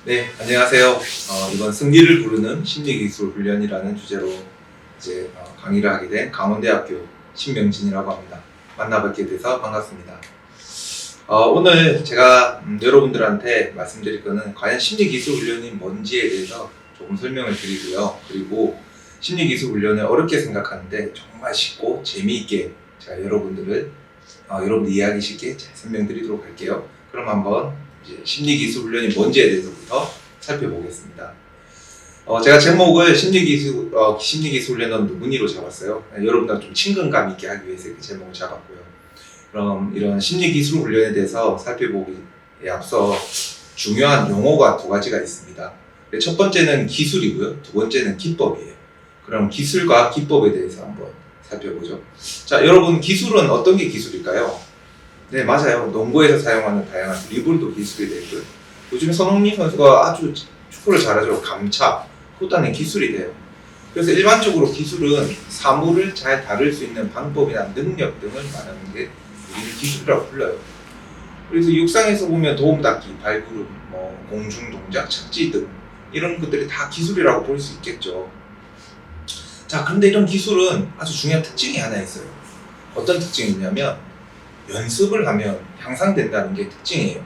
네, 안녕하세요. 이번 승리를 부르는 심리기술 훈련이라는 주제로 이제 강의를 하게 된 강원대학교 신명진이라고 합니다. 만나뵙게 돼서 반갑습니다. 오늘 제가 여러분들한테 말씀드릴 거는 과연 심리기술 훈련이 뭔지에 대해서 조금 설명을 드리고요. 그리고 심리기술 훈련을 어렵게 생각하는데 정말 쉽고 재미있게 제가 여러분들 이해하기 쉽게 잘 설명드리도록 할게요. 그럼 한번 이제 심리기술 훈련이 뭔지에 대해서부터 살펴보겠습니다. 제가 제목을 심리기술 훈련은 누구니로 잡았어요. 여러분과 좀 친근감 있게 하기 위해서 이렇게 제목을 잡았고요. 그럼 이런 심리기술 훈련에 대해서 살펴보기에 앞서 중요한 용어가 두 가지가 있습니다. 첫 번째는 기술이고요. 두 번째는 기법이에요. 그럼 기술과 기법에 대해서 한번 살펴보죠. 자, 여러분 기술은 어떤 게 기술일까요? 네, 맞아요. 농구에서 사용하는 다양한 드리블도 기술이 되고요. 요즘에 손흥민 선수가 아주 축구를 잘하죠. 감차, 그것도 하나의 기술이 돼요. 그래서 일반적으로 기술은 사물을 잘 다룰 수 있는 방법이나 능력 등을 말하는 게 우리는 기술이라고 불러요. 그래서 육상에서 보면 도움닫기, 발구름, 공중동작, 착지 등 이런 것들이 다 기술이라고 볼 수 있겠죠. 자, 그런데 이런 기술은 아주 중요한 특징이 하나 있어요. 어떤 특징이 있냐면 연습을 하면 향상된다는 게 특징이에요.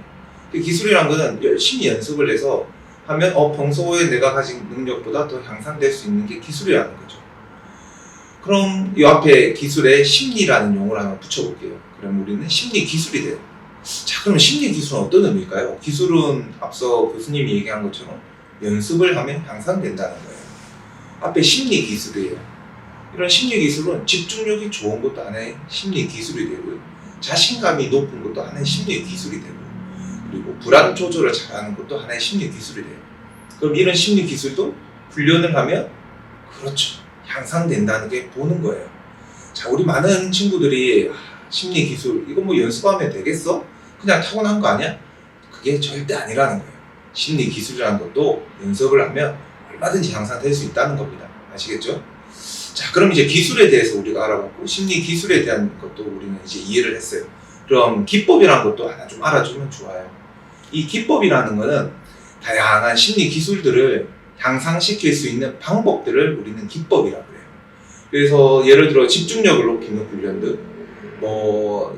기술이란 거는 열심히 연습을 해서 하면 평소에 내가 가진 능력보다 더 향상될 수 있는 게 기술이라는 거죠. 그럼 이 앞에 기술에 심리라는 용어를 하나 붙여볼게요. 그럼 우리는 심리 기술이 돼요. 자, 그럼 심리 기술은 어떤 의미일까요? 기술은 앞서 교수님이 얘기한 것처럼 연습을 하면 향상된다는 거예요. 앞에 심리 기술이에요. 이런 심리 기술은 집중력이 좋은 것도 하나의 심리 기술이 되고요. 자신감이 높은 것도 하나의 심리 기술이 되고, 그리고 불안 조절을 잘하는 것도 하나의 심리 기술이 돼요. 그럼 이런 심리 기술도 훈련을 하면 그렇죠, 향상된다는 게 보는 거예요. 자, 우리 많은 친구들이 심리 기술 이거 연습하면 되겠어? 그냥 타고난 거 아니야? 그게 절대 아니라는 거예요. 심리 기술이라는 것도 연습을 하면 얼마든지 향상될 수 있다는 겁니다. 아시겠죠? 자, 그럼 이제 기술에 대해서 우리가 알아봤고 심리 기술에 대한 것도 우리는 이제 이해를 했어요. 그럼 기법이라는 것도 하나 좀 알아주면 좋아요. 이 기법이라는 거는 다양한 심리 기술들을 향상시킬 수 있는 방법들을 우리는 기법이라고 해요. 그래서 예를 들어 집중력을 높이는 훈련들,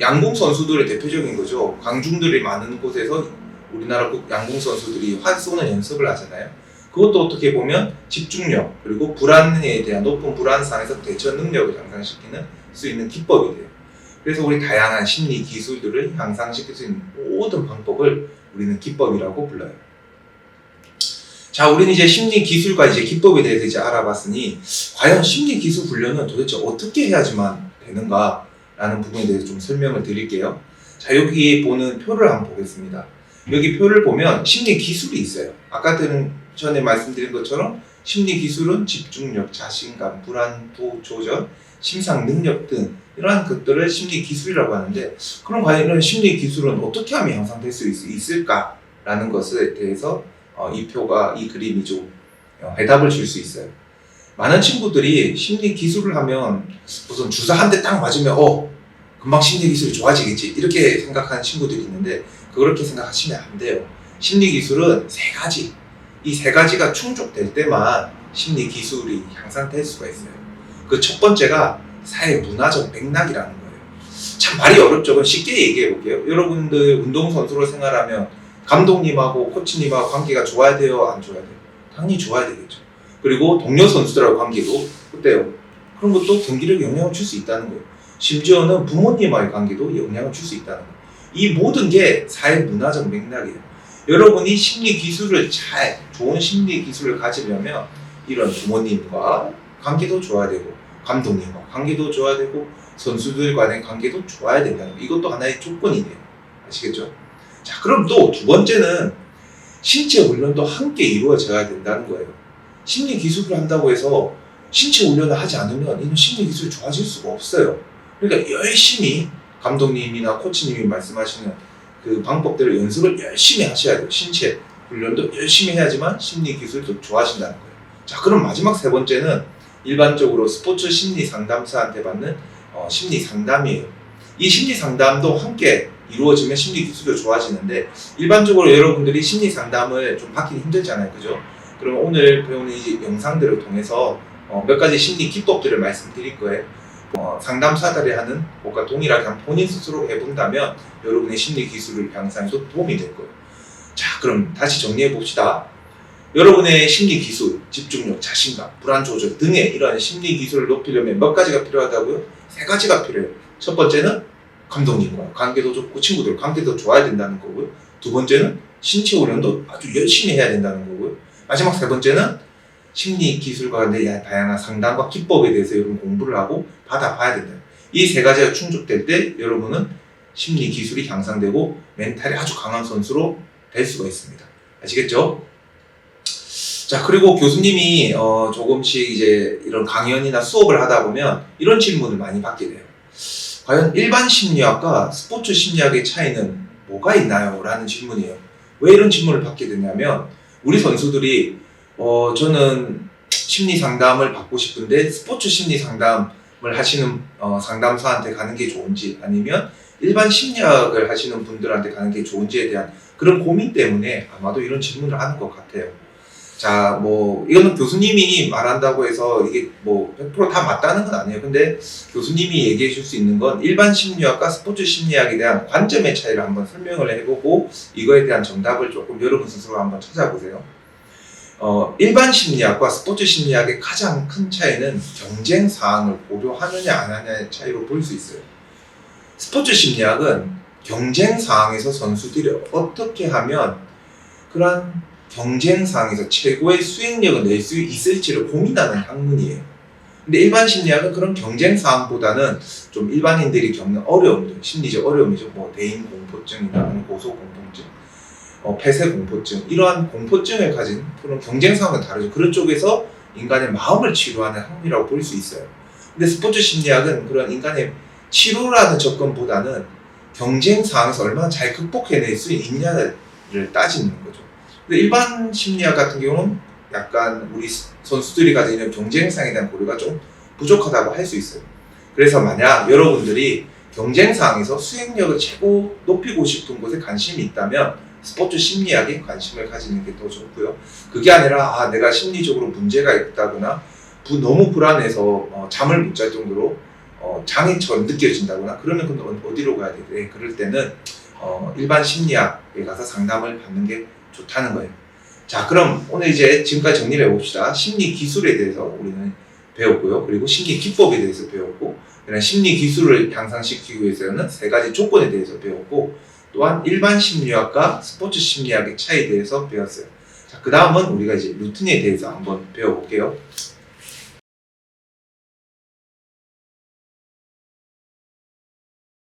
양궁 선수들의 대표적인 거죠. 광중들이 많은 곳에서 우리나라 양궁 선수들이 활 쏘는 연습을 하잖아요. 그것도 어떻게 보면 집중력, 그리고 불안에 대한 높은 불안 상에서 대처 능력을 향상시키는 수 있는 기법이 돼요. 그래서 우리 다양한 심리 기술들을 향상시킬 수 있는 모든 방법을 우리는 기법이라고 불러요. 자, 우리는 이제 심리 기술과 이제 기법에 대해서 이제 알아봤으니 과연 심리 기술 훈련은 도대체 어떻게 해야지만 되는가라는 부분에 대해서 좀 설명을 드릴게요. 자, 여기 보는 표를 한번 보겠습니다. 여기 표를 보면 심리 기술이 있어요. 아까 전에 말씀드린 것처럼 심리 기술은 집중력, 자신감, 불안 조절, 심상 능력 등 이러한 것들을 심리 기술이라고 하는데, 그럼 과연 이런 심리 기술은 어떻게 하면 향상될 수 있을까라는 것에 대해서 이 그림이 좀 해답을 줄 수 있어요. 많은 친구들이 심리 기술을 하면 무슨 주사 한 대 딱 맞으면 금방 심리 기술이 좋아지겠지 이렇게 생각하는 친구들이 있는데, 그렇게 생각하시면 안 돼요. 심리 기술은 세 가지. 이 세 가지가 충족될 때만 심리 기술이 향상될 수가 있어요. 그 첫 번째가 사회 문화적 맥락이라는 거예요. 참 말이 어렵죠. 쉽게 얘기해 볼게요. 여러분들 운동선수로 생활하면 감독님하고 코치님하고 관계가 좋아야 돼요? 안 좋아야 돼요? 당연히 좋아야 되겠죠. 그리고 동료 선수들하고 관계도 어때요? 그런 것도 경기력에 영향을 줄 수 있다는 거예요. 심지어는 부모님과의 관계도 영향을 줄 수 있다는 거예요. 이 모든 게 사회 문화적 맥락이에요. 여러분이 심리 기술을 좋은 심리 기술을 가지려면 이런 부모님과 관계도 좋아야 되고, 감독님과 관계도 좋아야 되고, 선수들 간의 관계도 좋아야 된다는 거. 이것도 하나의 조건이 돼요. 아시겠죠? 자, 그럼 또 두 번째는 신체 훈련도 함께 이루어져야 된다는 거예요. 심리 기술을 한다고 해서 신체 훈련을 하지 않으면 이는 심리 기술이 좋아질 수가 없어요. 그러니까 열심히 감독님이나 코치님이 말씀하시는 그 방법대로 연습을 열심히 하셔야 돼요. 신체 훈련도 열심히 해야지만 심리 기술도 좋아진다는 거예요. 자, 그럼 마지막 세 번째는 일반적으로 스포츠 심리 상담사한테 받는 심리 상담이에요. 이 심리 상담도 함께 이루어지면 심리 기술도 좋아지는데 일반적으로 여러분들이 심리 상담을 좀 받기 힘들잖아요, 그죠? 그럼 오늘 배우는 이 영상들을 통해서 몇 가지 심리 기법들을 말씀드릴 거예요. 상담사들이 하는 것과 동일하게 한 본인 스스로 해본다면 여러분의 심리 기술을 향상에도 도움이 될 거예요. 자, 그럼 다시 정리해 봅시다. 여러분의 심리 기술, 집중력, 자신감, 불안 조절 등의 이러한 심리 기술을 높이려면 몇 가지가 필요하다고요? 3가지가 필요해요. 첫 번째는 감독님과 관계도 좋고 친구들 관계도 좋아야 된다는 거고요. 두 번째는 신체 훈련도 아주 열심히 해야 된다는 거고요. 마지막 3번째는 심리 기술과 관련된 다양한 상담과 기법에 대해서 여러분 공부를 하고 받아봐야 된다. 이 3가지가 충족될 때 여러분은 심리 기술이 향상되고 멘탈이 아주 강한 선수로 될 수가 있습니다. 아시겠죠? 자, 그리고 교수님이 조금씩 이제 이런 강연이나 수업을 하다 보면 이런 질문을 많이 받게 돼요. 과연 일반 심리학과 스포츠 심리학의 차이는 뭐가 있나요? 라는 질문이에요. 왜 이런 질문을 받게 되냐면 우리 선수들이 저는 심리 상담을 받고 싶은데 스포츠 심리 상담을 하시는 상담사한테 가는 게 좋은지 아니면 일반 심리학을 하시는 분들한테 가는 게 좋은지에 대한 그런 고민 때문에 아마도 이런 질문을 하는 것 같아요. 자, 이거는 교수님이 말한다고 해서 이게 100% 다 맞다는 건 아니에요. 근데 교수님이 얘기해 줄 수 있는 건 일반 심리학과 스포츠 심리학에 대한 관점의 차이를 한번 설명을 해보고 이거에 대한 정답을 조금 여러분 스스로 한번 찾아보세요. 일반 심리학과 스포츠 심리학의 가장 큰 차이는 경쟁 사항을 고려하느냐 안 하느냐의 차이로 볼 수 있어요. 스포츠 심리학은 경쟁 사항에서 선수들이 어떻게 하면 그런 경쟁 상황에서 최고의 수행력을 낼 수 있을지를 고민하는 학문이에요. 근데 일반 심리학은 그런 경쟁 상황보다는 좀 일반인들이 겪는 어려움들, 심리적 어려움이죠. 대인 공포증이나 고소 공포증, 폐쇄 공포증, 이러한 공포증을 가진 그런 경쟁 상황은 다르죠. 그런 쪽에서 인간의 마음을 치료하는 학문이라고 볼 수 있어요. 근데 스포츠 심리학은 그런 인간의 치료라는 접근보다는 경쟁 상황에서 얼마나 잘 극복해낼 수 있냐를 따지는 거죠. 근데 일반 심리학 같은 경우는 약간 우리 선수들이 가지는 경쟁상에 대한 고려가 좀 부족하다고 할 수 있어요. 그래서 만약 여러분들이 경쟁상에서 수행력을 최고 높이고 싶은 곳에 관심이 있다면 스포츠 심리학에 관심을 가지는 게 더 좋고요. 그게 아니라 내가 심리적으로 문제가 있다거나 너무 불안해서 잠을 못 잘 정도로 장애처럼 느껴진다거나 그러면 그건 어디로 가야 돼? 그럴 때는 일반 심리학에 가서 상담을 받는 게 좋다는 거예요. 자, 그럼 오늘 이제 지금까지 정리를 해봅시다. 심리 기술에 대해서 우리는 배웠고요. 그리고 심리 기법에 대해서 배웠고, 그다음에 심리 기술을 향상시키기 위해서는 3가지 조건에 대해서 배웠고, 또한 일반 심리학과 스포츠 심리학의 차이에 대해서 배웠어요. 자, 그 다음은 우리가 이제 루틴에 대해서 한번 배워볼게요.